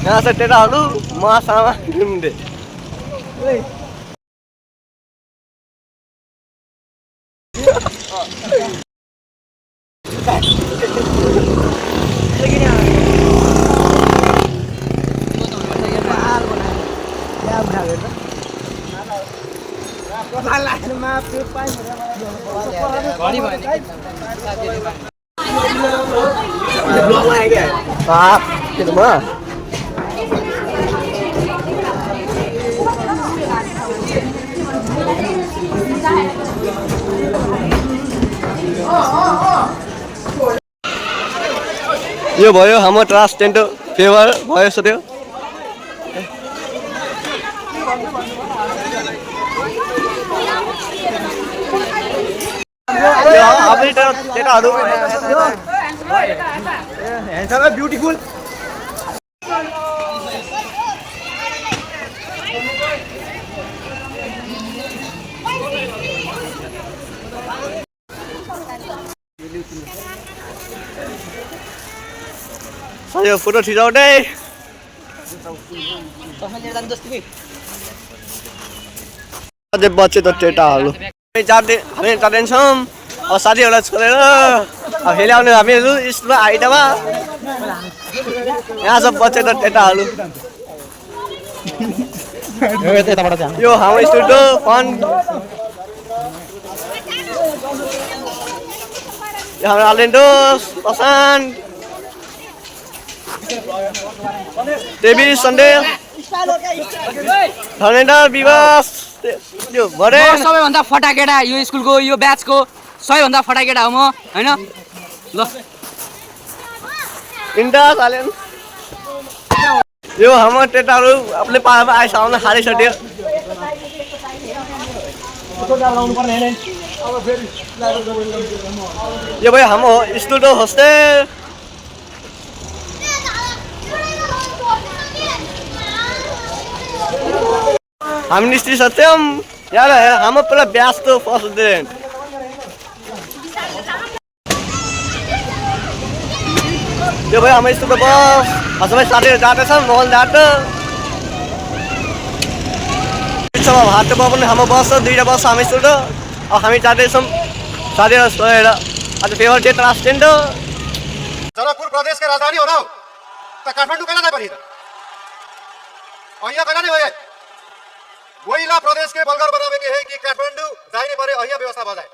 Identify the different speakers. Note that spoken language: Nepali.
Speaker 1: यहाँ चाहिँ टेटाहरू महासामा घुम्दै यो भयो हाम्रो ट्रान्सजेन्डर फेभर भयो सोध्यो ब्युटिफुल यो फोटो खिचाउँदै अझै बच्चे त टेटाहरू हामी जाँदैछौँ अब साथीहरूलाई छोडेर अब फेरि आउने हामीहरू स्कुलमा आइतबा यहाँ सब बच्चे त टेटाहरू यो हाम्रो स्टुडियो फन्ड हाम्रो आलेन्डोस प्रशान्त देवी सन्देश धनेन्द्र विवास यो भरे
Speaker 2: सबैभन्दा फटा केटा यो स्कुलको यो ब्याचको सबैभन्दा फटा केटा हो म हैन ल
Speaker 1: इन्डा चालेन यो हाम्रो टेटाहरू आफूले पारमा आइसक्न खालिसक्यो यो भयो हाम्रो स्टुडियो होस्टेल हामी निस्कि सत्यम यार हाम्रो पहिला ब्याजको फर्स्ट डे यो भयो हाम्रो स्कुलको बस सबै साथीहरू जाँदैछन् मोहन जाँदा हाटमा पनि हाम्रो बस छ दुईवटा बस हामी स्कुलको अब हामी जाँदैछौँ साथीहरू छोडेर आज फेभर डे ट्रान्सजेन्डर
Speaker 3: जनकपुर प्रदेश की राजधानी हो ना तो काठमांडू कहना नहीं पड़ी कहना नहीं भैया वहीला प्रदेश के बलगर बनावे के है कि काठमांडू जाने परे अहिया व्यवस्था बजाए